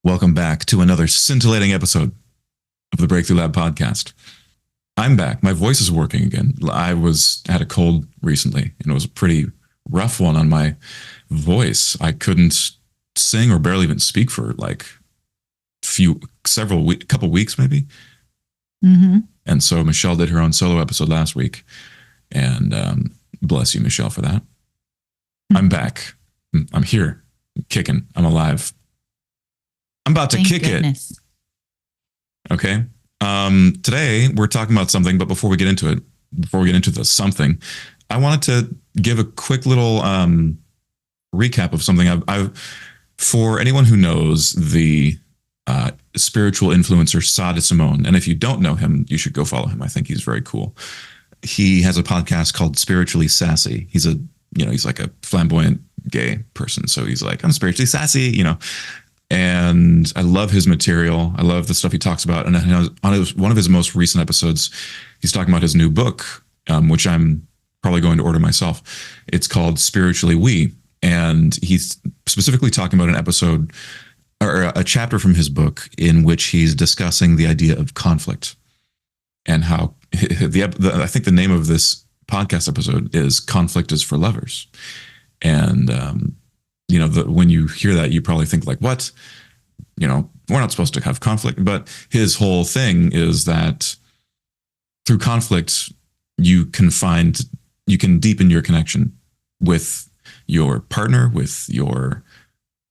Welcome back to another scintillating episode of the Breakthrough Lab podcast. I'm back. My voice is working again. Had a cold recently, and it was a pretty rough one on my voice. I couldn't sing or barely even speak for like couple weeks maybe. Mm-hmm. And so Michelle did her own solo episode last week, and bless you, Michelle, for that. I'm back. I'm here, I'm kicking. I'm alive. I'm about to kick it. Okay. Today we're talking about something, but before we get into the something, I wanted to give a quick little recap of something for anyone who knows the spiritual influencer Sada Simone. And if you don't know him, you should go follow him. I think he's very cool. He has a podcast called Spiritually Sassy. He's like a flamboyant gay person. So he's like, I'm spiritually sassy, and I love his material. I love the stuff he talks about. And on one of his most recent episodes, he's talking about his new book, which I'm probably going to order myself. It's called Spiritually We. And he's specifically talking about an episode or a chapter from his book in which he's discussing the idea of conflict and how I think the name of this podcast episode is Conflict is for Lovers. And, when you hear that, you probably think like, what? We're not supposed to have conflict. But his whole thing is that through conflict, you can deepen your connection with your partner, with your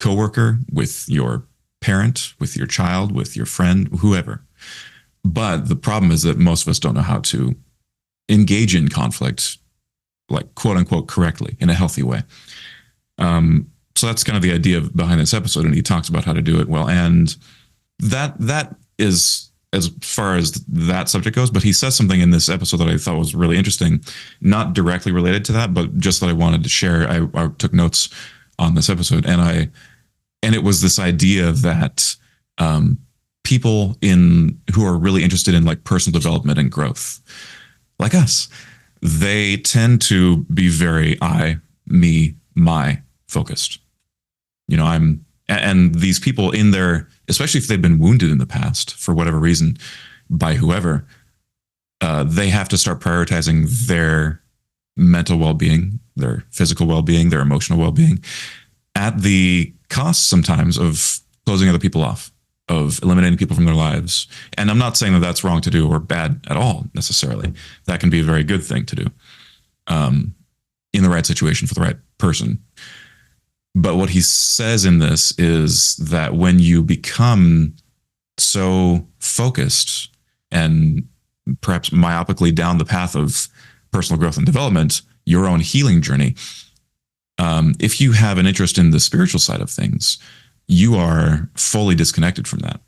coworker, with your parent, with your child, with your friend, whoever. But the problem is that most of us don't know how to engage in conflict, like quote unquote, correctly in a healthy way. So that's kind of the idea behind this episode, and he talks about how to do it well. And that is as far as that subject goes. But he says something in this episode that I thought was really interesting, not directly related to that, but just that I wanted to share. I took notes on this episode, and it was this idea that people who are really interested in like personal development and growth, like us, they tend to be very I, me, my focused. And these people especially if they've been wounded in the past for whatever reason by whoever, they have to start prioritizing their mental well-being, their physical well-being, their emotional well-being at the cost sometimes of closing other people off, of eliminating people from their lives. And I'm not saying that that's wrong to do or bad at all necessarily. That can be a very good thing to do in the right situation for the right person. But what he says in this is that when you become so focused and perhaps myopically down the path of personal growth and development, your own healing journey, if you have an interest in the spiritual side of things, you are fully disconnected from that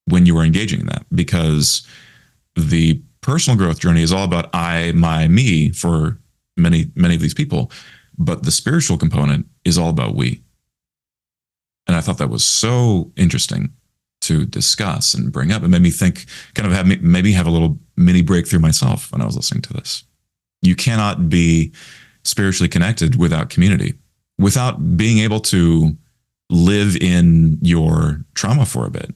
when you are engaging in that, because the personal growth journey is all about I, my, me for many of these people. But the spiritual component is all about we. And I thought that was so interesting to discuss and bring up. It made me think, kind of have a little mini breakthrough myself when I was listening to this. You cannot be spiritually connected without community, without being able to live in your trauma for a bit,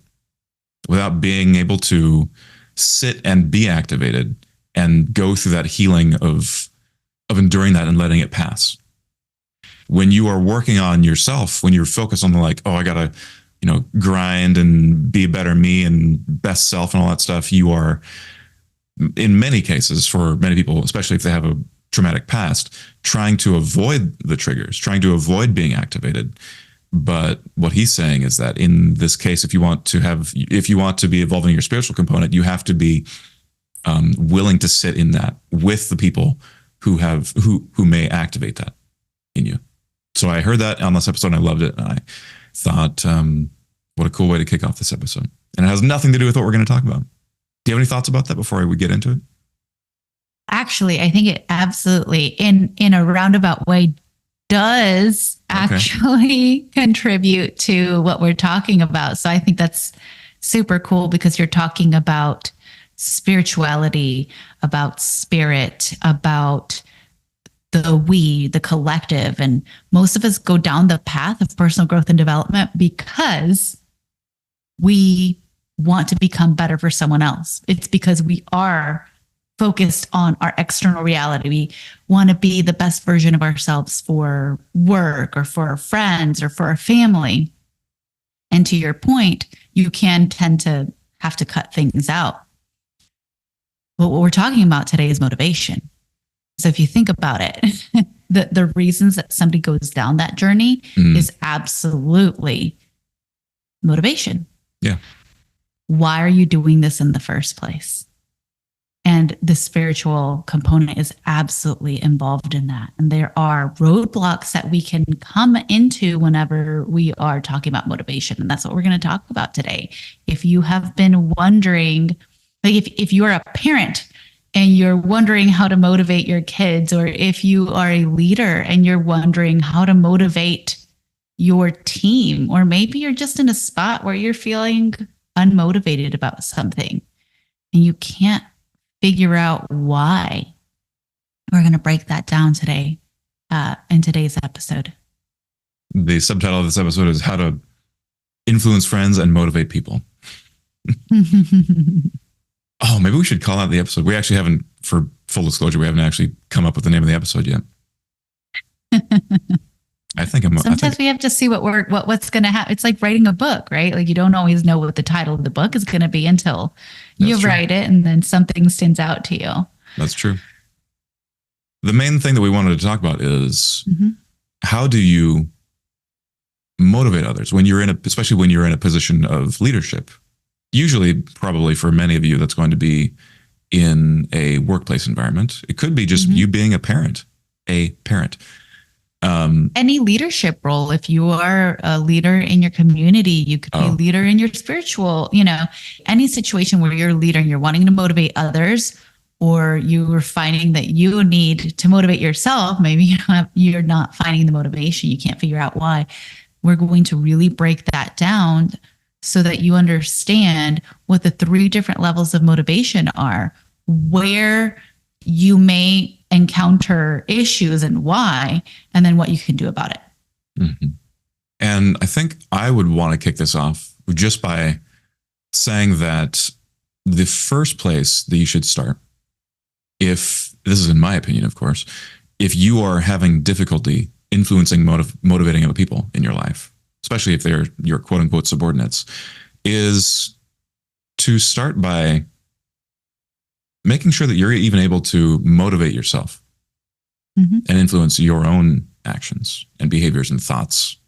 without being able to sit and be activated and go through that healing of enduring that and letting it pass. When you are working on yourself, when you're focused on I gotta, grind and be a better me and best self and all that stuff, you are, in many cases, for many people, especially if they have a traumatic past, trying to avoid the triggers, trying to avoid being activated. But what he's saying is that in this case, if you want to be evolving your spiritual component, you have to be willing to sit in that with the people who may activate that in you. So I heard that on this episode and I loved it. And I thought, what a cool way to kick off this episode. And it has nothing to do with what we're going to talk about. Do you have any thoughts about that before we get into it? Actually, I think it absolutely, in a roundabout way, does actually contribute to what we're talking about. So I think that's super cool because you're talking about spirituality, about spirit, about the collective. And most of us go down the path of personal growth and development because we want to become better for someone else. It's because we are focused on our external reality. We want to be the best version of ourselves for work or for our friends or for our family. And to your point, you can tend to have to cut things out. But what we're talking about today is motivation. So if you think about it, the reasons that somebody goes down that journey is absolutely motivation. Yeah. Why are you doing this in the first place? And the spiritual component is absolutely involved in that. And there are roadblocks that we can come into whenever we are talking about motivation. And that's what we're going to talk about today. If you have been wondering, like if you are a parent and you're wondering how to motivate your kids, or if you are a leader and you're wondering how to motivate your team, or maybe you're just in a spot where you're feeling unmotivated about something and you can't figure out why. We're going to break that down today in today's episode. The subtitle of this episode is How to Influence Friends and Motivate People. Oh, maybe we should call out the episode. We actually haven't, for full disclosure, we haven't actually come up with the name of the episode yet. Sometimes we have to see what's going to happen. It's like writing a book, right? Like you don't always know what the title of the book is going to be until you write it, and then something stands out to you. That's true. The main thing that we wanted to talk about is how do you motivate others when you're especially when you're in a position of leadership? Usually, probably for many of you, that's going to be in a workplace environment. It could be just you being a parent. Any leadership role. If you are a leader in your community, you could be a leader in your spiritual, any situation where you're a leader and you're wanting to motivate others, or you are finding that you need to motivate yourself. Maybe you're not finding the motivation. You can't figure out why. We're going to really break that down so that you understand what the 3 different levels of motivation are, where you may encounter issues and why, and then what you can do about it. Mm-hmm. And I think I would want to kick this off just by saying that the first place that you should start, if this is in my opinion, of course, if you are having difficulty influencing, motivating other people in your life, especially if they're your quote unquote subordinates, is to start by making sure that you're even able to motivate yourself and influence your own actions and behaviors and thoughts.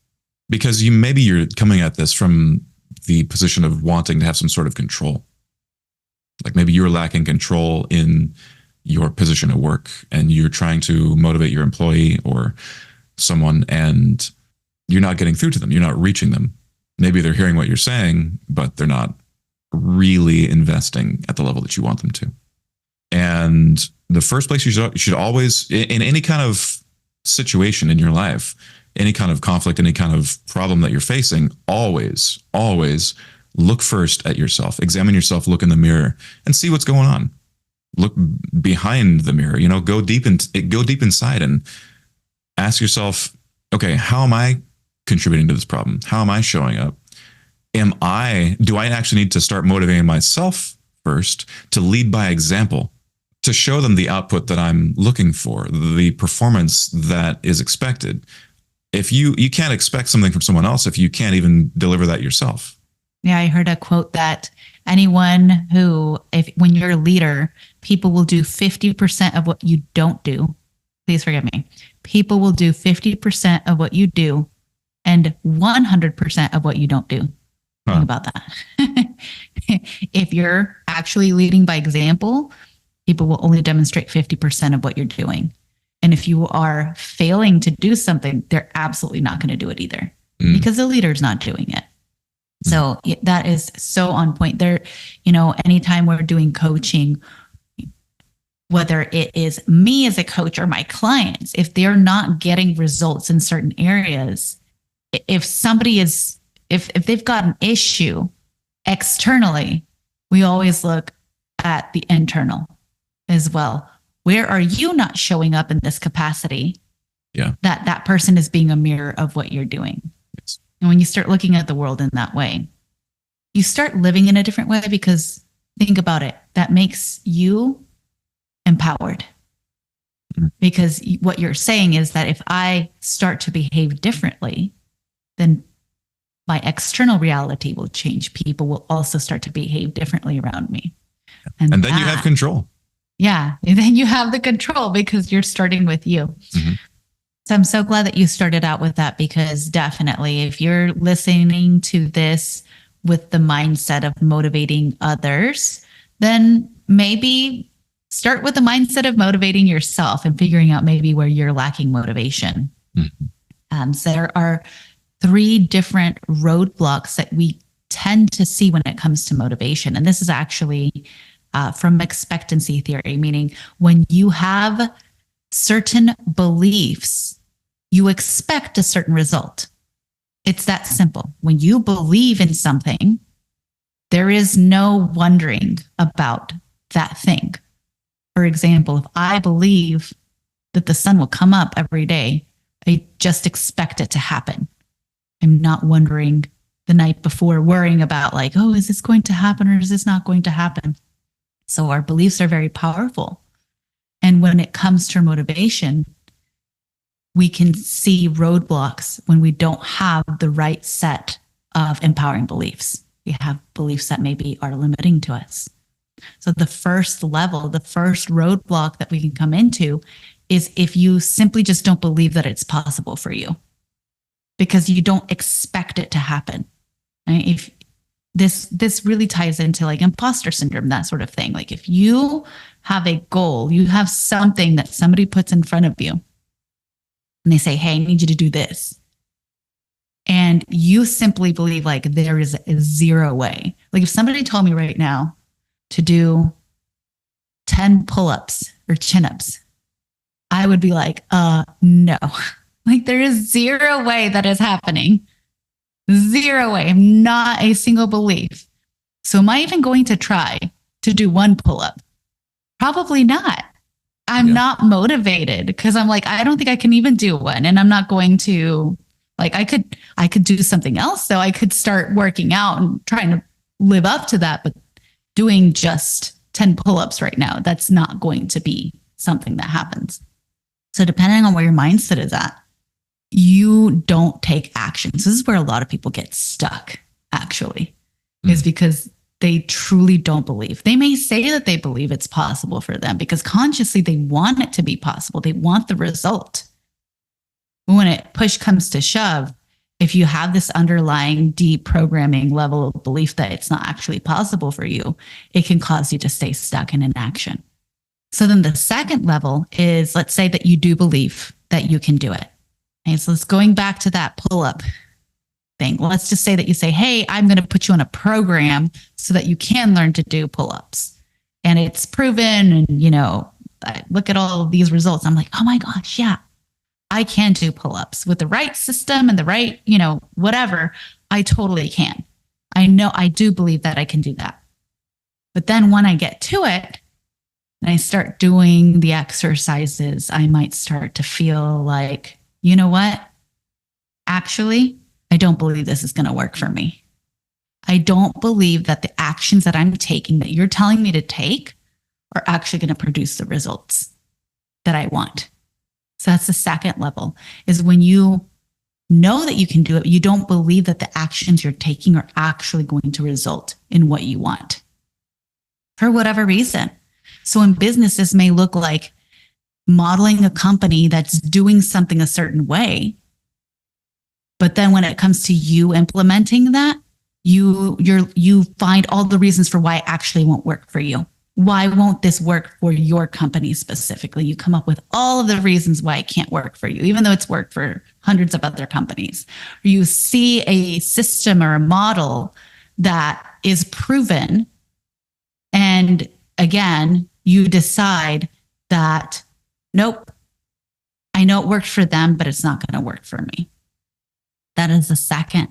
Because maybe you're coming at this from the position of wanting to have some sort of control. Like maybe you're lacking control in your position at work and you're trying to motivate your employee or someone and you're not getting through to them. You're not reaching them. Maybe they're hearing what you're saying, but they're not really investing at the level that you want them to. And the first place you should always, in any kind of situation in your life, any kind of conflict, any kind of problem that you're facing, always look first at yourself. Examine yourself, look in the mirror and see what's going on. Look behind the mirror, go deep inside and ask yourself, okay, how am I contributing to this problem? How am I showing up? Do I actually need to start motivating myself first to lead by example, to show them the output that I'm looking for, the performance that is expected? If you can't expect something from someone else if you can't even deliver that yourself. Yeah, I heard a quote that when you're a leader, people will do 50% of what you don't do. Please forgive me. People will do 50% of what you do and 100% of what you don't do. Think about that. If you're actually leading by example, people will only demonstrate 50% of what you're doing. And if you are failing to do something, they're absolutely not going to do it either because the leader's not doing it. So that is so on point there. Anytime we're doing coaching, whether it is me as a coach or my clients, if they're not getting results in certain areas, if they've got an issue externally, we always look at the internal as well. Where are you not showing up in this capacity? Yeah. That person is being a mirror of what you're doing. Yes. And when you start looking at the world in that way, you start living in a different way, because think about it, that makes you empowered. Because what you're saying is that if I start to behave differently, then my external reality will change. People will also start to behave differently around me. And then you have control. Yeah. And then you have the control because you're starting with you. Mm-hmm. So I'm so glad that you started out with that, because definitely if you're listening to this with the mindset of motivating others, then maybe start with the mindset of motivating yourself and figuring out maybe where you're lacking motivation. Mm-hmm. So there are 3 different roadblocks that we tend to see when it comes to motivation. And this is actually from expectancy theory, meaning when you have certain beliefs, you expect a certain result. It's that simple. When you believe in something, there is no wondering about that thing. For example, if I believe that the sun will come up every day, I just expect it to happen. I'm not wondering the night before, worrying about like, oh, is this going to happen or is this not going to happen? So our beliefs are very powerful. And when it comes to motivation, we can see roadblocks when we don't have the right set of empowering beliefs. We have beliefs that maybe are limiting to us. So the first level, the first roadblock that we can come into is if you simply just don't believe that it's possible for you, because you don't expect it to happen. Right? If this really ties into like imposter syndrome, that sort of thing. Like if you have a goal, you have something that somebody puts in front of you and they say, hey, I need you to do this. And you simply believe like there is a 0 way. Like if somebody told me right now to do 10 pull-ups or chin-ups, I would be like, no. Like there is 0 way that is happening. 0 way. Not a single belief. So am I even going to try to do 1 pull-up? Probably not. I'm not motivated because I'm like, I don't think I can even do 1. And I'm not going to, like, I could do something else. So I could start working out and trying to live up to that. But doing just 10 pull-ups right now, that's not going to be something that happens. So depending on where your mindset is at, you don't take action. So this is where a lot of people get stuck, actually, is because they truly don't believe. They may say that they believe it's possible for them because consciously they want it to be possible. They want the result. But when push comes to shove, if you have this underlying deep programming level of belief that it's not actually possible for you, it can cause you to stay stuck in inaction. So then the second level is, let's say that you do believe that you can do it. Okay, so let's going back to that pull-up thing. Let's just say that you say, hey, I'm going to put you on a program so that you can learn to do pull-ups. And it's proven, and, you know, I look at all of these results. I'm like, oh my gosh, yeah, I can do pull-ups with the right system and the right, you know, whatever. I totally can. I know, I do believe that I can do that. But then when I get to it and I start doing the exercises, I might start to feel like, you know what? Actually, I don't believe this is going to work for me. I don't believe that the actions that I'm taking, that you're telling me to take, are actually going to produce the results that I want. So that's the second level, is when you know that you can do it, you don't believe that the actions you're taking are actually going to result in what you want for whatever reason. So in business, this may look like modeling a company that's doing something a certain way. But then when it comes to you implementing that, you find all the reasons for why it actually won't work for you. Why won't this work for your company specifically? You come up with all of the reasons why it can't work for you, even though it's worked for hundreds of other companies. Or you see a system or a model that is proven, and again, you decide that, nope, I know it worked for them, but it's not going to work for me. That is the second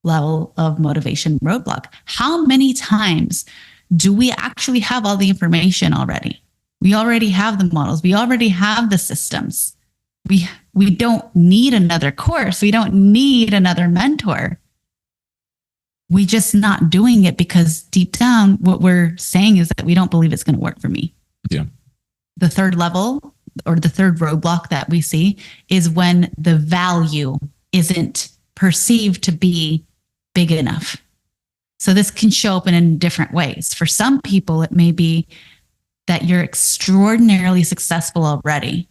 level of motivation roadblock. How many times do we actually have all the information already? We already have the models. We already have the systems. We don't need another course. We don't need another mentor. We just not doing it because deep down, what we're saying is that we don't believe it's going to work for me. Yeah. The third level or the third roadblock that we see is when the value isn't perceived to be big enough. So this can show up in different ways. For some people, it may be that you're extraordinarily successful already,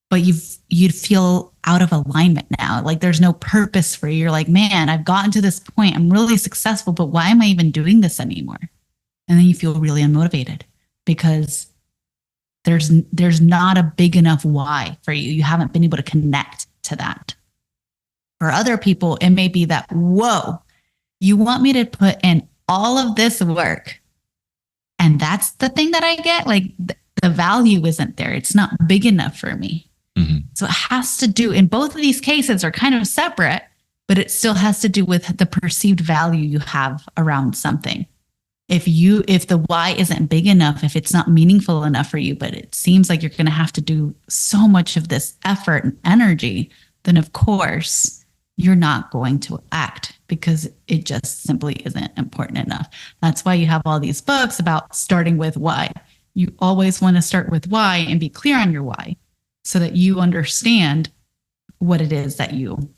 but you'd feel out of alignment now. Like there's no purpose for you. You're like, man, I've gotten to this point. I'm really successful, but why am I even doing this anymore? And then you feel really unmotivated because there's not a big enough why for you. You haven't been able to connect to that. For other people, it may be that, whoa, you want me to put in all of this work. And that's the thing that I get. Like the value isn't there. It's not big enough for me. Mm-hmm. So it has to do, in both of these cases are kind of separate, but it still has to do with the perceived value you have around something. If the why isn't big enough, if it's not meaningful enough for you, but it seems like you're going to have to do so much of this effort and energy, then of course you're not going to act because it just simply isn't important enough. That's why you have all these books about starting with why. You always want to start with why and be clear on your why so that you understand what it is that you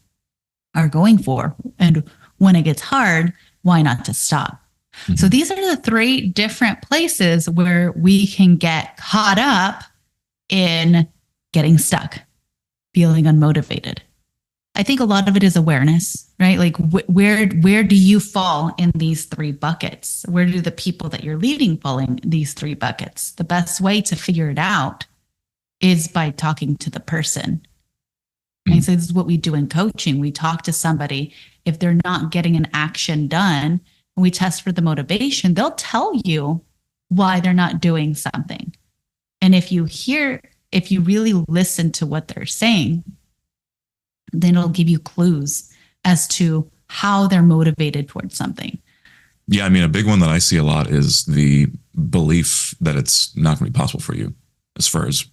are going for. And when it gets hard, why not to stop? Mm-hmm. So these are the three different places where we can get caught up in getting stuck, feeling unmotivated. I think a lot of it is awareness, right? Like where do you fall in these three buckets? Where do the people that you're leading fall in these three buckets? The best way to figure it out is by talking to the person. Mm-hmm. And so this is what we do in coaching. We talk to somebody. If they're not getting an action done, and we test for the motivation, they'll tell you why they're not doing something. And if you really listen to what they're saying, then it'll give you clues as to how they're motivated towards something. Yeah, I mean, a big one that I see a lot is the belief that it's not going to be possible for you as far as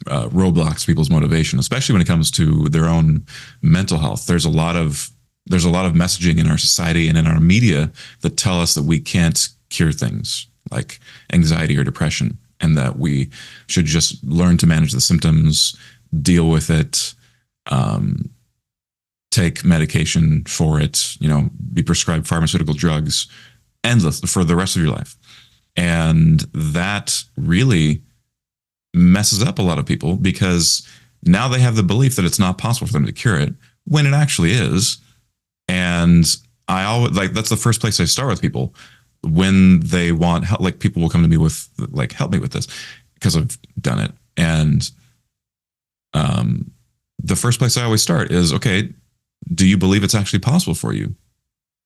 roadblocks to people's motivation, especially when it comes to their own mental health. There's a lot of messaging in our society and in our media that tell us that we can't cure things like anxiety or depression and that we should just learn to manage the symptoms, deal with it, take medication for it, be prescribed pharmaceutical drugs endless for the rest of your life. And that really messes up a lot of people because now they have the belief that it's not possible for them to cure it when it actually is. And I always that's the first place I start with people when they want help. Like people will come to me with like, help me with this because I've done it. And, the first place I always start is, okay, do you believe it's actually possible for you?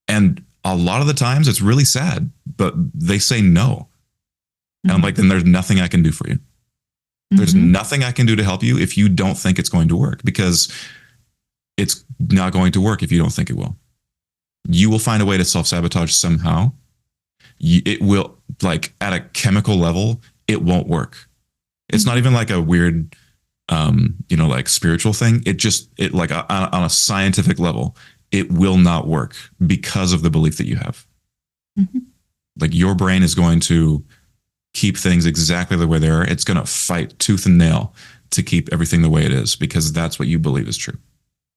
And a lot of the times it's really sad, but they say no. Mm-hmm. And I'm like, then there's nothing I can do for you. Mm-hmm. There's nothing I can do to help you if you don't think it's going to work, because it's not going to work if you don't think it will. You will find a way to self-sabotage somehow. It will, like at a chemical level, it won't work. It's not even like a weird, like spiritual thing. It like on a scientific level, it will not work because of the belief that you have. Mm-hmm. Like your brain is going to keep things exactly the way they are. It's going to fight tooth and nail to keep everything the way it is because that's what you believe is true.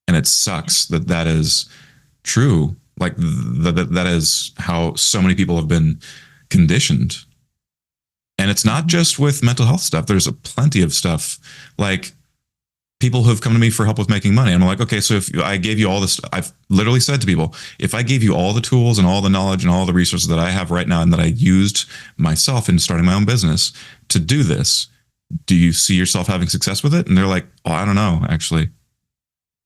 And it sucks that is true. Like that is how so many people have been conditioned. And it's not just with mental health stuff. There's plenty of stuff. Like people who have come to me for help with making money. And I'm like, okay, so if I gave you all this, I've literally said to people, if I gave you all the tools and all the knowledge and all the resources that I have right now and that I used myself in starting my own business to do this, do you see yourself having success with it? And they're like, oh, I don't know, actually.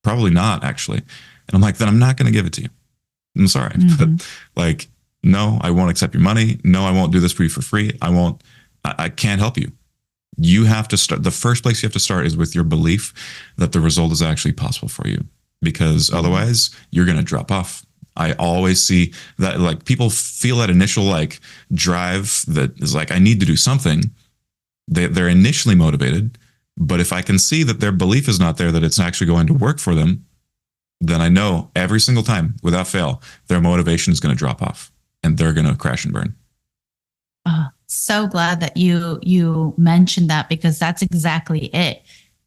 Probably not, actually. And I'm like, then I'm not going to give it to you. I'm sorry. Mm-hmm. But like, no, I won't accept your money. No, I won't do this for you for free. I can't help you. You have to start. The first place you have to start is with your belief that the result is actually possible for you, because otherwise you're going to drop off. I always see that, like, people feel that initial like drive that is like, I need to do something. They're initially motivated, but if I can see that their belief is not there, that it's actually going to work for them, then I know every single time without fail, their motivation is going to drop off and they're going to crash and burn. Oh, so glad that you mentioned that, because that's exactly it.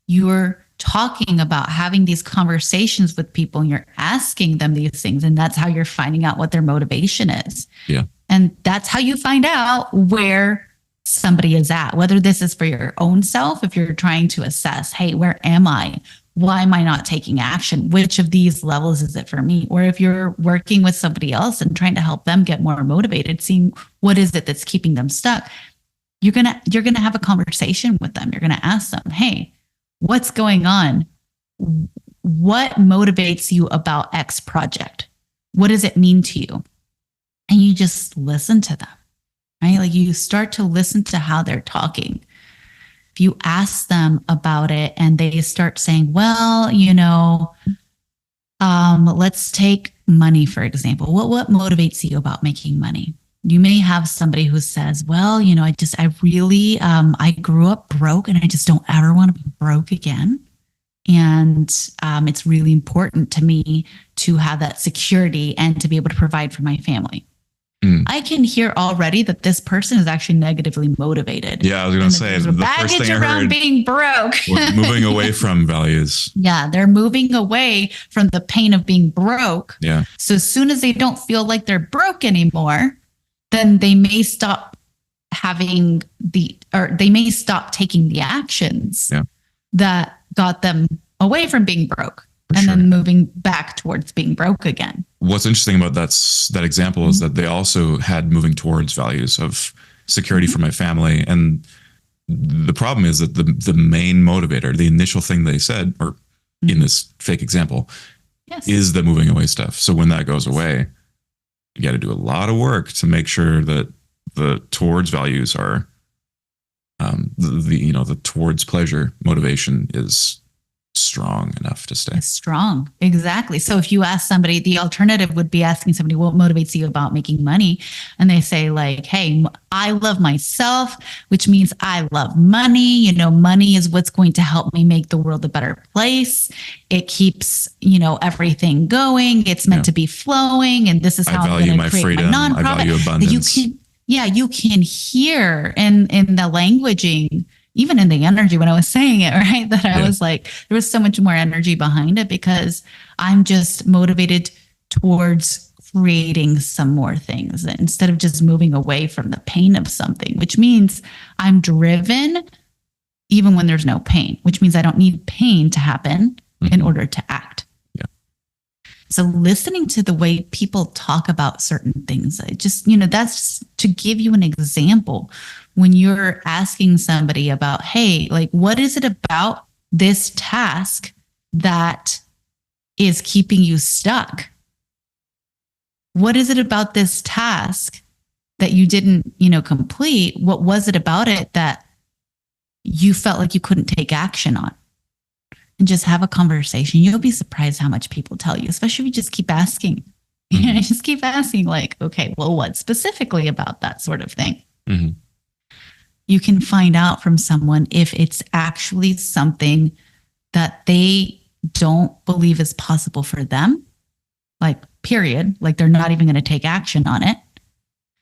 You're talking about having these conversations with people and you're asking them these things, and that's how you're finding out what their motivation is. Yeah. And that's how you find out where somebody is at, whether this is for your own self, if you're trying to assess, hey, where am I? Why am I not taking action? Which of these levels is it for me? Or if you're working with somebody else and trying to help them get more motivated, seeing what is it that's keeping them stuck, you're gonna have a conversation with them. You're gonna ask them, hey, what's going on? What motivates you about X project? What does it mean to you? And you just listen to them, right? Like you start to listen to how they're talking. If you ask them about it and they start saying, well, let's take money, for example. What motivates you about making money? You may have somebody who says, well, I grew up broke and I just don't ever want to be broke again. And it's really important to me to have that security and to be able to provide for my family. I can hear already that this person is actually negatively motivated. Yeah, I was going to say the first thing I heard being broke. was moving away from values. Yeah, they're moving away from the pain of being broke. Yeah. So as soon as they don't feel like they're broke anymore, then they may stop taking the actions that got them away from being broke then moving back towards being broke again. What's interesting about that example is that they also had moving towards values of security for my family. And the problem is that the main motivator, the initial thing they said, or in this fake example, is the moving away stuff. So when that goes away, you got to do a lot of work to make sure that the towards values are the towards pleasure motivation is strong enough to stay. It's strong. Exactly. So if you ask somebody, the alternative would be asking somebody, what motivates you about making money? And they say like, hey, I love myself, which means I love money. Money is what's going to help me make the world a better place. It keeps, everything going. It's meant to be flowing. And this is how I'm going to create freedom, my nonprofit. I value abundance. You can hear in the languaging, even in the energy when I was saying it, right? That I was like, there was so much more energy behind it because I'm just motivated towards creating some more things instead of just moving away from the pain of something, which means I'm driven even when there's no pain, which means I don't need pain to happen in order to act. Yeah. So listening to the way people talk about certain things, that's just to give you an example. When you're asking somebody about, hey, like, what is it about this task that is keeping you stuck? What is it about this task that you didn't, complete? What was it about it that you felt like you couldn't take action on? And just have a conversation. You'll be surprised how much people tell you, especially if you just keep asking. Just keep asking like, okay, well, what specifically about that sort of thing? Mm-hmm. You can find out from someone if it's actually something that they don't believe is possible for them, like period, like they're not even going to take action on it.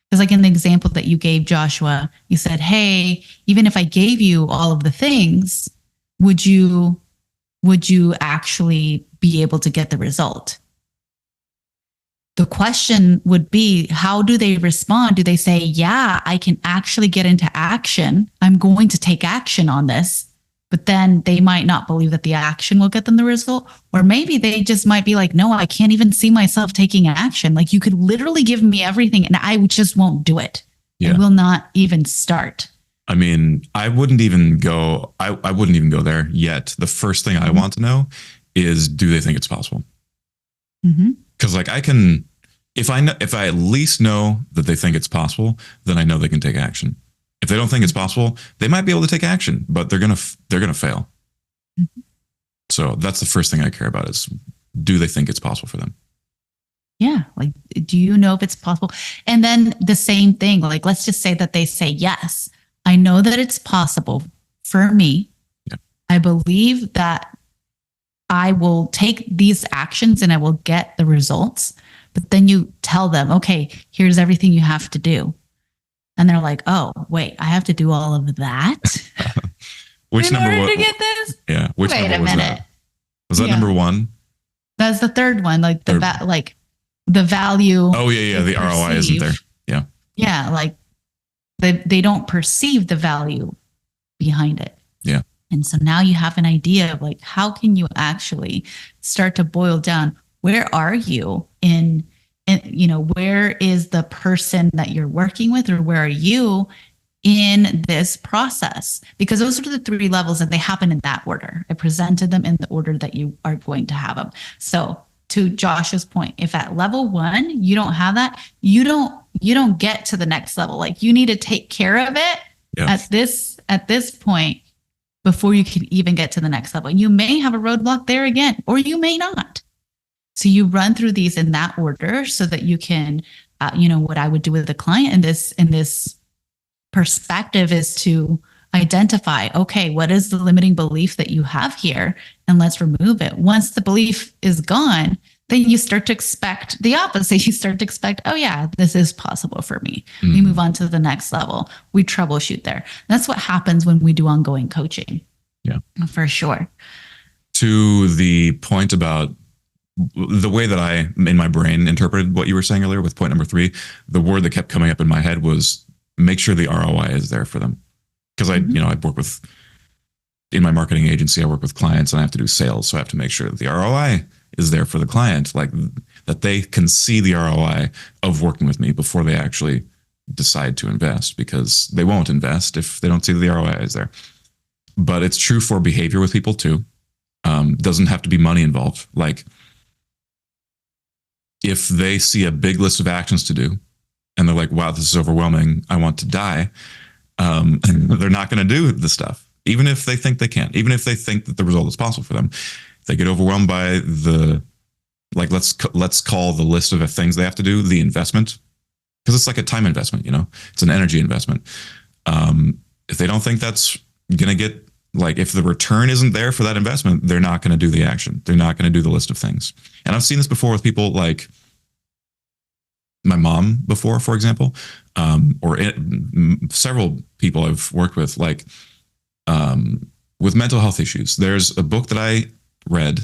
Because like in the example that you gave, Joshua, you said, hey, even if I gave you all of the things, would you actually be able to get the result? The question would be, how do they respond? Do they say, yeah, I can actually get into action. I'm going to take action on this. But then they might not believe that the action will get them the result. Or maybe they just might be like, no, I can't even see myself taking action. Like you could literally give me everything and I just won't do it. I will not even start. I mean, I wouldn't even go there yet. The first thing I want to know is, do they think it's possible? Because like if I at least know that they think it's possible, then I know they can take action. If they don't think it's possible, they might be able to take action, but they're gonna fail. So that's the first thing I care about is, do they think it's possible for them? Yeah. Like, do you know if it's possible? And then the same thing, like, let's just say that they say, yes, I know that it's possible for me. Yeah. I believe that I will take these actions and I will get the results. But then you tell them, okay, here's everything you have to do. And they're like, oh, wait, I have to do all of that Which in number order was? to get this? Yeah. Which Wait number a was minute. that? Was that Yeah. number one? That's the third one, like Third. the value. Oh yeah. The ROI isn't there. Yeah. Yeah. Like they don't perceive the value behind it. Yeah. And so now you have an idea of like, how can you actually start to boil down, where are you in where is the person that you're working with, or where are you in this process? Because those are the 3 levels and they happen in that order. I presented them in the order that you are going to have them. So to Josh's point, if at level 1, you don't have that, you don't get to the next level. Like you need to take care of it at this point before you can even get to the next level. You may have a roadblock there again, or you may not. So you run through these in that order so that you can, what I would do with a client in this perspective is to identify, okay, what is the limiting belief that you have here? And let's remove it. Once the belief is gone, then you start to expect the opposite. You start to expect, oh yeah, this is possible for me. Mm-hmm. We move on to the next level. We troubleshoot there. That's what happens when we do ongoing coaching. Yeah, for sure. To the point about the way that I, in my brain, interpreted what you were saying earlier with point number 3, the word that kept coming up in my head was make sure the ROI is there for them. Because I work with, in my marketing agency, I work with clients and I have to do sales. So I have to make sure that the ROI is there for the client, like that they can see the ROI of working with me before they actually decide to invest, because they won't invest if they don't see the ROI is there. But it's true for behavior with people too. Doesn't have to be money involved. Like if they see a big list of actions to do and they're like, wow, this is overwhelming, I want to die. They're not going to do the stuff, even if they think they can, even if they think that the result is possible for them. They get overwhelmed by the, like, let's call the list of things they have to do the investment, because it's like a time investment, it's an energy investment. If they don't think that's going to get, like, if the return isn't there for that investment, they're not going to do the action. They're not going to do the list of things. And I've seen this before with people like my mom before, for example, several people I've worked with, like with mental health issues. There's a book that I read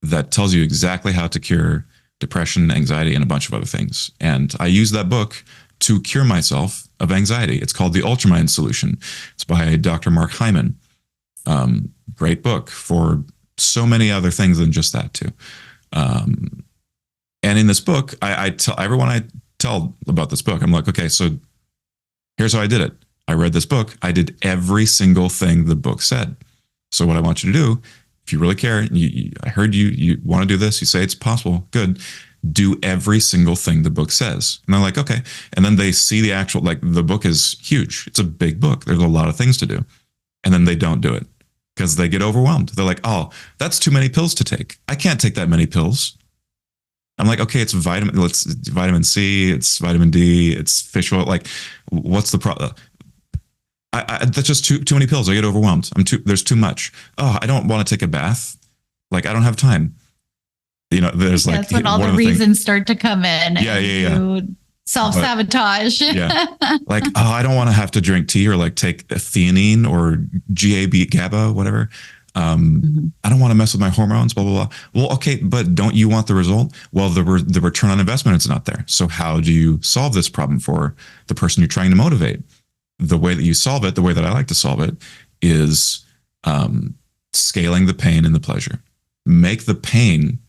that tells you exactly how to cure depression, anxiety, and a bunch of other things. And I used that book to cure myself of anxiety. It's called The Ultramind Solution. It's by Dr. Mark Hyman. Great book for so many other things than just that too. And in this book, I tell everyone I tell about this book, I'm like, okay, so here's how I did it. I read this book. I did every single thing the book said. So what I want you to do, if you really care, I heard you want to do this, you say it's possible, good. Do every single thing the book says. And they're like, okay. And then they see the actual, like, the book is huge. It's a big book. There's a lot of things to do. And then they don't do it because they get overwhelmed. They're like, oh, that's too many pills to take. I can't take that many pills. I'm like, okay, it's vitamin C, it's vitamin D, it's fish oil. Like, what's the problem? That's just too many pills. I get overwhelmed. There's too much. Oh, I don't want to take a bath. Like, I don't have time. There's like, that's when all the reasons start to come in. Yeah. Self-sabotage. Yeah. Like, oh, I don't want to have to drink tea or like take a theanine or GABA, whatever. I don't want to mess with my hormones, blah, blah, blah. Well, okay, but don't you want the result? Well, the return on investment is not there. So how do you solve this problem for the person you're trying to motivate? The way that you solve it, the way that I like to solve it, is scaling the pain and the pleasure. Make the pain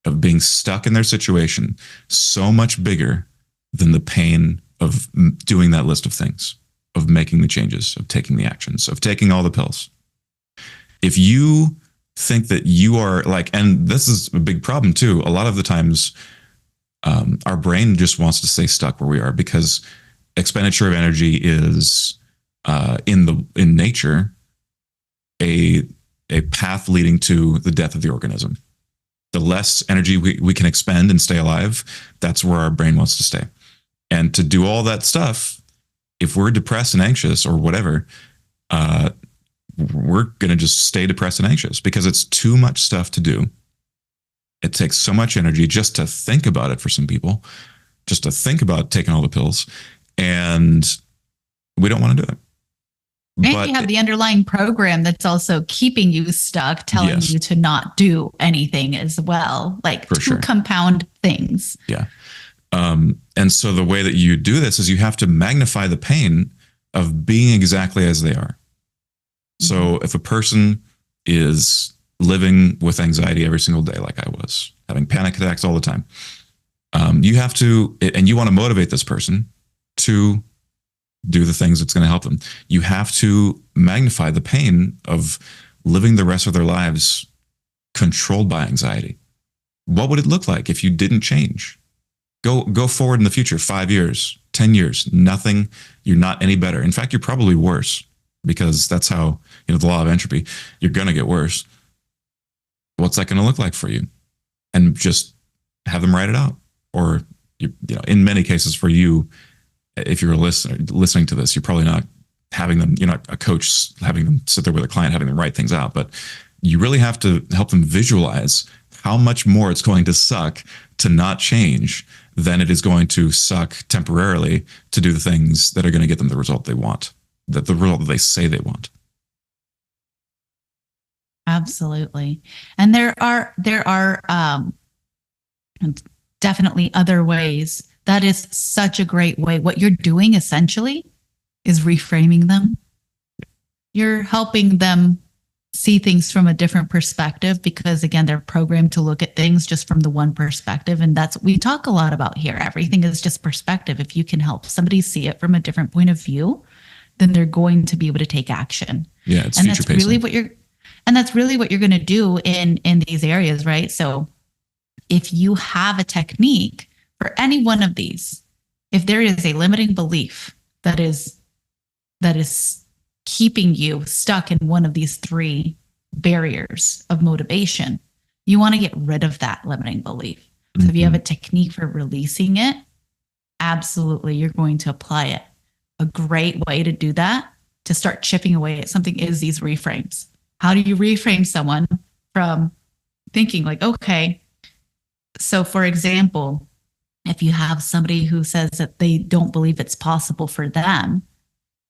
of being stuck in their situation so much bigger than the pain of doing that list of things, of making the changes, of taking the actions, of taking all the pills. If you think that you are like, and this is a big problem too, a lot of the times our brain just wants to stay stuck where we are because expenditure of energy is in nature a path leading to the death of the organism. The less energy we can expend and stay alive, that's where our brain wants to stay. And to do all that stuff, if we're depressed and anxious or whatever, we're going to just stay depressed and anxious because it's too much stuff to do. It takes so much energy just to think about it for some people, just to think about taking all the pills. And we don't want to do it. And but you have the underlying program that's also keeping you stuck, telling you to not do anything as well, like to compound things. Yeah. And so the way that you do this is you have to magnify the pain of being exactly as they are. So if a person is living with anxiety every single day, like I was, having panic attacks all the time, you have to, and you want to motivate this person to do the things that's going to help them. You have to magnify the pain of living the rest of their lives controlled by anxiety. What would it look like if you didn't change? Go forward in the future, 5 years, 10 years, nothing. You're not any better. In fact, you're probably worse, because that's how, the law of entropy, you're going to get worse. What's that going to look like for you? And just have them write it out. Or, in many cases for you, if you're a listener listening to this, you're probably not having them, you're not a coach having them sit there with a client, having them write things out, but you really have to help them visualize how much more it's going to suck to not change than it is going to suck temporarily to do the things that are going to get them the result they want, the result that they say they want. Absolutely. And there are definitely other ways. That is such a great way. What you're doing essentially is reframing them. You're helping them see things from a different perspective, because again, they're programmed to look at things just from the one perspective. And that's what we talk a lot about here. Everything is just perspective. If you can help somebody see it from a different point of view, then they're going to be able to take action. Yeah, it's future pacing. That's really what you're going to do in these areas, right? So if you have a technique for any one of these, if there is a limiting belief that is keeping you stuck in one of these three barriers of motivation, you want to get rid of that limiting belief. So if you have a technique for releasing it, absolutely, you're going to apply it. A great way to do that, to start chipping away at something, is these reframes. How do you reframe someone from thinking like, okay, so for example, if you have somebody who says that they don't believe it's possible for them,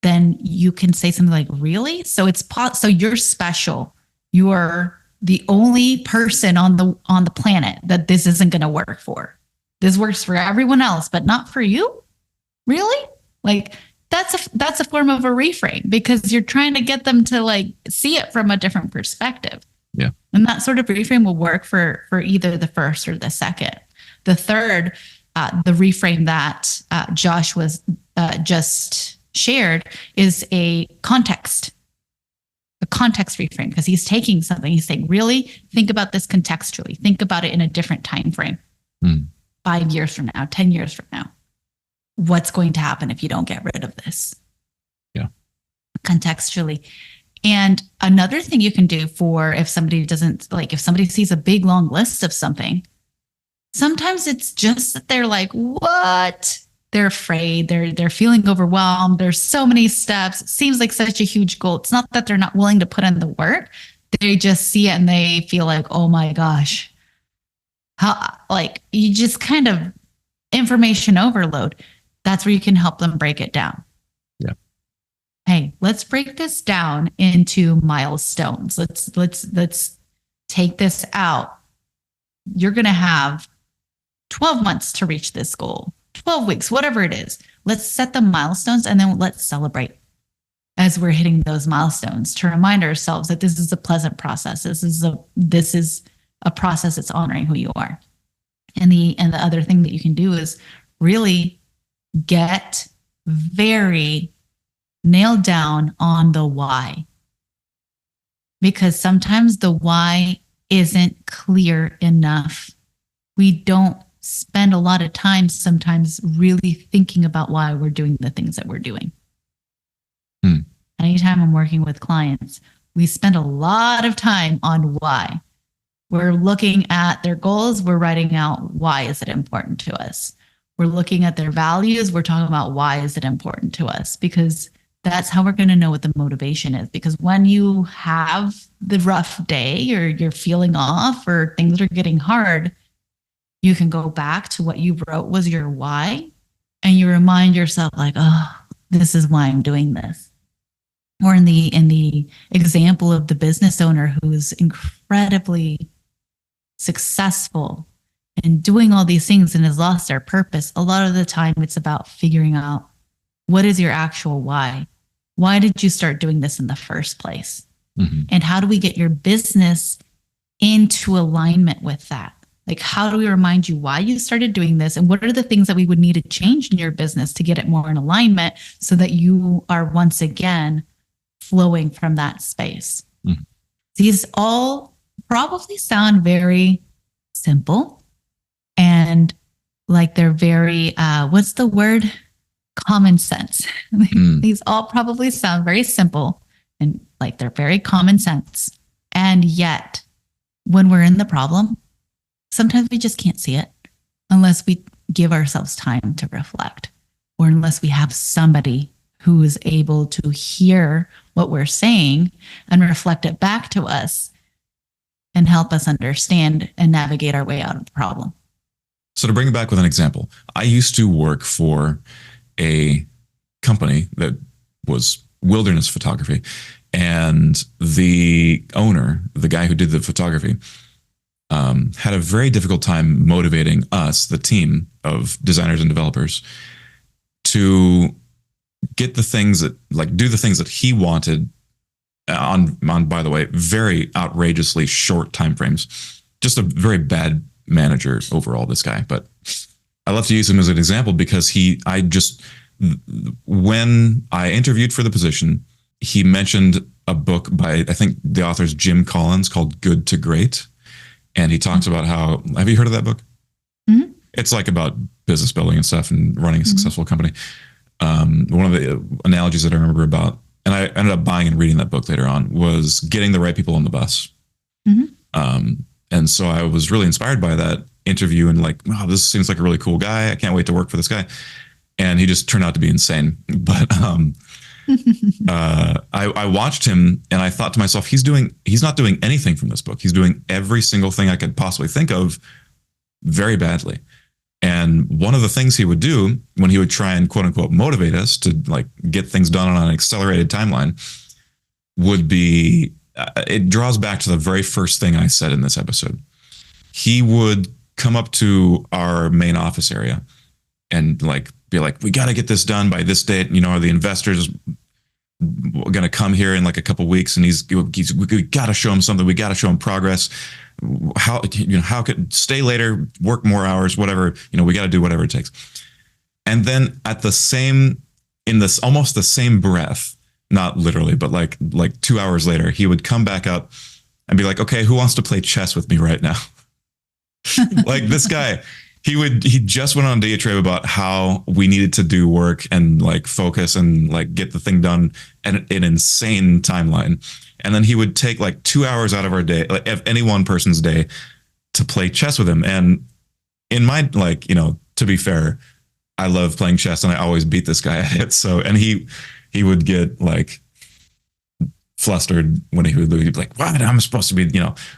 then you can say something like, really? So so you're special. You're the only person on the planet that this isn't going to work for. This works for everyone else, but not for you? Really? Like that's a form of a reframe, because you're trying to get them to like see it from a different perspective. Yeah. And that sort of reframe will work for either the first or the second. The third, the reframe that Josh was just shared, is a context reframe, because he's taking something, he's saying, really think about this contextually, think about it in a different time frame. 5 years from now, 10 years from now, what's going to happen if you don't get rid of this? Yeah. Contextually. And another thing you can do for if somebody sees a big long list of something, sometimes it's just that they're like, what? They're afraid. They're feeling overwhelmed. There's so many steps. It seems like such a huge goal. It's not that they're not willing to put in the work. They just see it and they feel like, oh my gosh, you just kind of information overload. That's where you can help them break it down. Yeah. Hey, let's break this down into milestones. Let's take this out. You're going to have 12 months to reach this goal, 12 weeks, whatever it is. Let's set the milestones, and then let's celebrate as we're hitting those milestones, to remind ourselves that this is a pleasant process. This is a process that's honoring who you are. And the other thing that you can do is really get very nailed down on the why. Because sometimes the why isn't clear enough. We don't spend a lot of time sometimes really thinking about why we're doing the things that we're doing. Anytime I'm working with clients, we spend a lot of time on why. We're looking at their goals. We're writing out, why is it important to us? We're looking at their values. We're talking about, why is it important to us? Because that's how we're going to know what the motivation is. Because when you have the rough day or you're feeling off or things are getting hard, you can go back to what you wrote was your why. And you remind yourself like, oh, this is why I'm doing this. Or in the example of the business owner who's incredibly successful and doing all these things and has lost their purpose, a lot of the time it's about figuring out what is your actual why? Why did you start doing this in the first place? Mm-hmm. And how do we get your business into alignment with that? Like, how do we remind you why you started doing this? And what are the things that we would need to change in your business to get it more in alignment so that you are once again flowing from that space? Mm-hmm. These all probably sound very simple and like they're very, what's the word? Common sense. These all probably sound very simple and like they're very common sense. And yet, when we're in the problem, sometimes we just can't see it unless we give ourselves time to reflect or unless we have somebody who is able to hear what we're saying and reflect it back to us and help us understand and navigate our way out of the problem. So to bring it back with an example, I used to work for a company that was wilderness photography, and the owner, the guy who did the photography, had a very difficult time motivating us, the team of designers and developers, to get the things that, like, do the things that he wanted on, by the way, very outrageously short timeframes. Just a very bad manager overall, this guy. But I love to use him as an example because when I interviewed for the position, he mentioned a book by, I think the author's Jim Collins, called Good to Great. And he talks about how, have you heard of that book? Mm-hmm. It's like about business building and stuff and running a successful company. One of the analogies that I remember about, and I ended up buying and reading that book later on, was getting the right people on the bus. Mm-hmm. And so I was really inspired by that interview and like, wow, this seems like a really cool guy. I can't wait to work for this guy. And he just turned out to be insane. But I watched him and I thought to myself, he's not doing anything from this book. He's doing every single thing I could possibly think of very badly. And one of the things he would do when he would try and quote unquote motivate us to like get things done on an accelerated timeline would be, it draws back to the very first thing I said in this episode. He would come up to our main office area and like be like, we got to get this done by this date. You know, are the investors going to come here in like a couple of weeks? And we got to show him something. We got to show him progress. How could stay later, work more hours, whatever, we got to do whatever it takes. And then in this almost the same breath, not literally, but like 2 hours later, he would come back up and be like, okay, who wants to play chess with me right now? Like this guy, he just went on a diatribe about how we needed to do work and like focus and like get the thing done at an insane timeline. And then he would take like 2 hours out of our day, like any one person's day, to play chess with him. And in my, to be fair, I love playing chess and I always beat this guy at it. So, and he would get like flustered when he would be like, what? I'm supposed to be,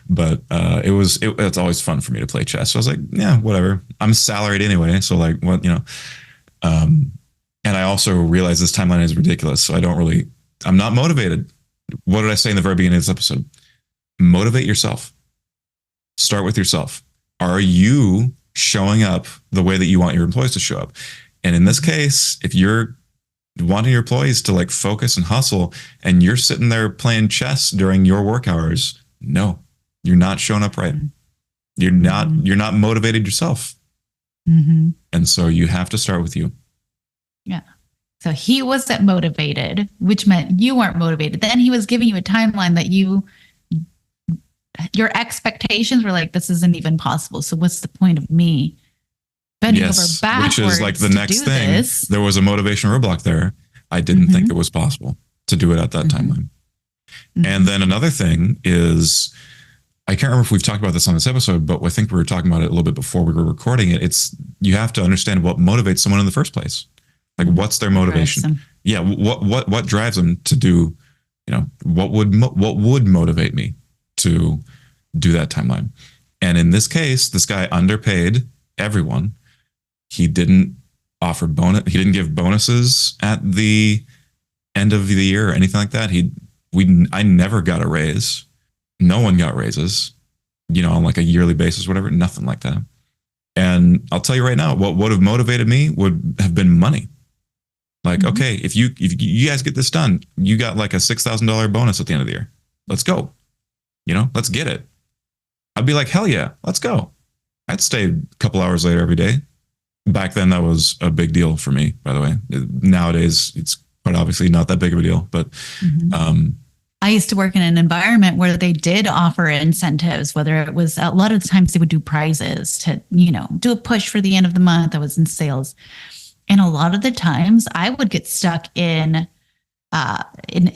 but it's always fun for me to play chess. So I was like, yeah, whatever. I'm salaried anyway. So like what, and I also realize this timeline is ridiculous. So I'm not motivated. What did I say in the very beginning of this episode? Motivate yourself. Start with yourself. Are you showing up the way that you want your employees to show up? And in this case, if you're wanting your employees to like focus and hustle and you're sitting there playing chess during your work hours, no, you're not showing up right. You're not motivated yourself. Mm-hmm. And so you have to start with you. Yeah. So he wasn't motivated, which meant you weren't motivated. Then he was giving you a timeline that your expectations were like, this isn't even possible. So what's the point of me bending over backwards? Which is like the next thing. There was a motivation roadblock there. I didn't think it was possible to do it at that timeline. Mm-hmm. And then another thing is, I can't remember if we've talked about this on this episode, but I think we were talking about it a little bit before we were recording it. You have to understand what motivates someone in the first place. Like, what's their motivation? Yeah. What drives them to do, what would motivate me to do that timeline? And in this case, this guy underpaid everyone. He didn't offer bonus. He didn't give bonuses at the end of the year or anything like that. I never got a raise. No one got raises, on like a yearly basis, whatever, nothing like that. And I'll tell you right now, what would have motivated me would have been money. Like, okay, if you guys get this done, you got like a $6,000 bonus at the end of the year. Let's go. Let's get it. I'd be like, hell yeah, let's go. I'd stay a couple hours later every day. Back then, that was a big deal for me, by the way. Nowadays, it's quite obviously not that big of a deal. But I used to work in an environment where they did offer incentives, whether it was a lot of the times they would do prizes to, do a push for the end of the month. I was in sales. And a lot of the times I would get stuck in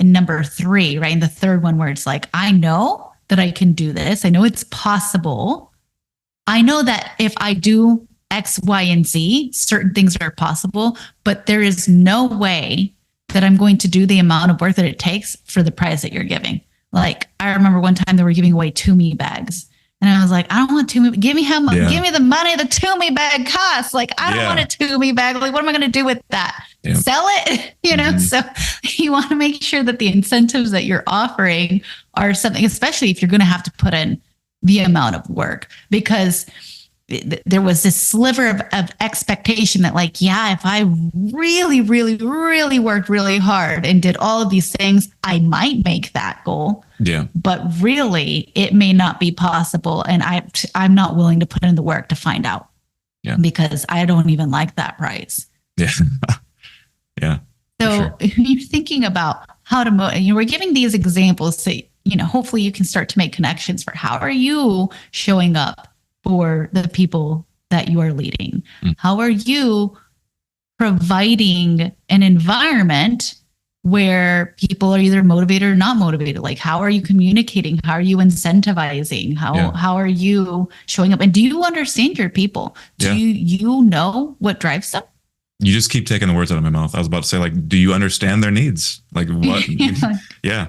number 3, right? In the third one where it's like, I know that I can do this. I know it's possible. I know that if I do X, Y, and Z, certain things are possible, but there is no way that I'm going to do the amount of work that it takes for the prize that you're giving. Like, I remember one time they were giving away Toomey bags. And I was like, I don't want Toomey. Give me how much? Yeah. Give me the money the Toomey bag costs. Like, I don't want a Toomey bag. Like, what am I going to do with that? Yeah. Sell it? So you want to make sure that the incentives that you're offering are something, especially if you're going to have to put in the amount of work, because there was this sliver of expectation that, like, yeah, if I really, really, really worked really hard and did all of these things, I might make that goal. Yeah. But really, it may not be possible. And I'm not willing to put in the work to find out. Yeah. Because I don't even like that price. Yeah. Yeah. So you're thinking about how to we're giving these examples so, hopefully you can start to make connections for how are you showing up for the people that you are leading? How are you providing an environment where people are either motivated or not motivated? Like, how are you communicating? How are you incentivizing? How are you showing up? And do you understand your people? Do you know what drives them? You just keep taking the words out of my mouth. I was about to say, like, do you understand their needs? Like, what? Yeah.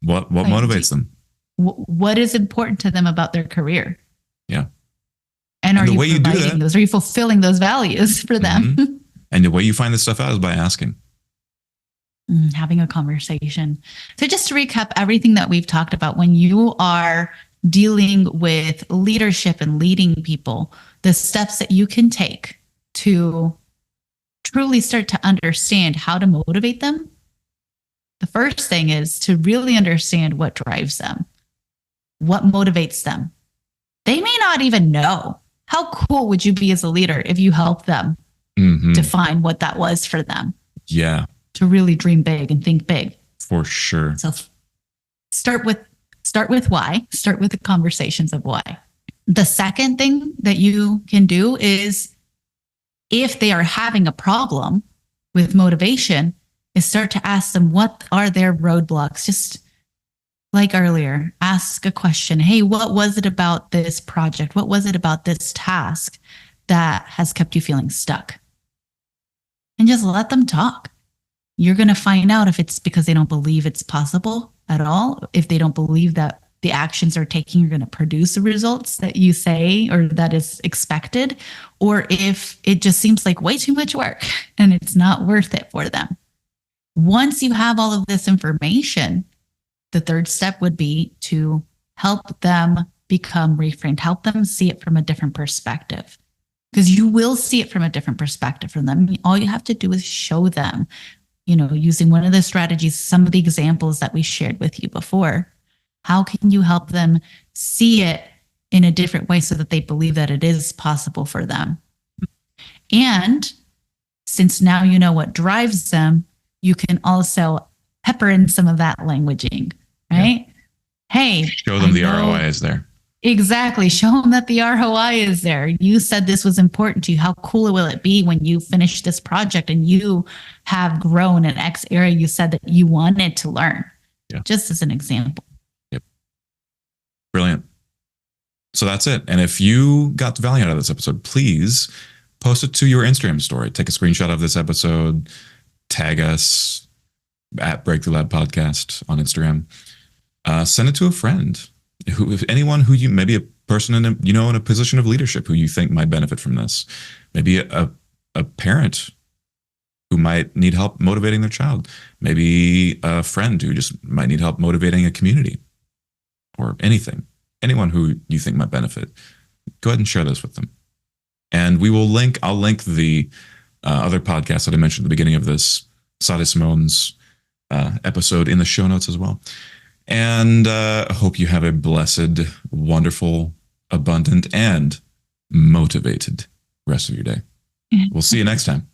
What motivates them? What is important to them about their career? Yeah. And are you providing those? Are you fulfilling those values for them? And the way you find this stuff out is by asking. Having a conversation. So just to recap everything that we've talked about, when you are dealing with leadership and leading people, the steps that you can take to truly start to understand how to motivate them. The first thing is to really understand what drives them, what motivates them. They may not even know. How cool would you be as a leader if you help them define what that was for them? Yeah. To really dream big and think big. For sure. So start with why. Start with the conversations of why. The second thing that you can do is, if they are having a problem with motivation, is start to ask them, what are their roadblocks? Just like earlier, ask a question. Hey, what was it about this project? What was it about this task that has kept you feeling stuck? And just let them talk. You're going to find out if it's because they don't believe it's possible at all. If they don't believe that the actions are taking are going to produce the results that you say or that is expected, or if it just seems like way too much work and it's not worth it for them. Once you have all of this information, the third step would be to help them become reframed, help them see it from a different perspective, because you will see it from a different perspective from them. All you have to do is show them, using one of the strategies, some of the examples that we shared with you before. How can you help them see it in a different way so that they believe that it is possible for them? And since now you know what drives them, you can also pepper in some of that languaging, right? Yeah. Hey, show them the ROI is there. Exactly. Show them that the ROI is there. You said this was important to you. How cool will it be when you finish this project and you have grown in X area you said that you wanted to learn? Yeah. Just as an example. Yep. Brilliant. So that's it. And if you got value out of this episode, please post it to your Instagram story. Take a screenshot of this episode. tag us at Breakthrough Lab Podcast on Instagram. Send it to a friend, if anyone who you, maybe a person in a position of leadership who you think might benefit from this. Maybe a parent who might need help motivating their child. Maybe a friend who just might need help motivating a community or anything. Anyone who you think might benefit. Go ahead and share this with them. And I'll link the other podcast that I mentioned at the beginning of this, Sada Simone's episode, in the show notes as well. And I hope you have a blessed, wonderful, abundant, and motivated rest of your day. We'll see you next time.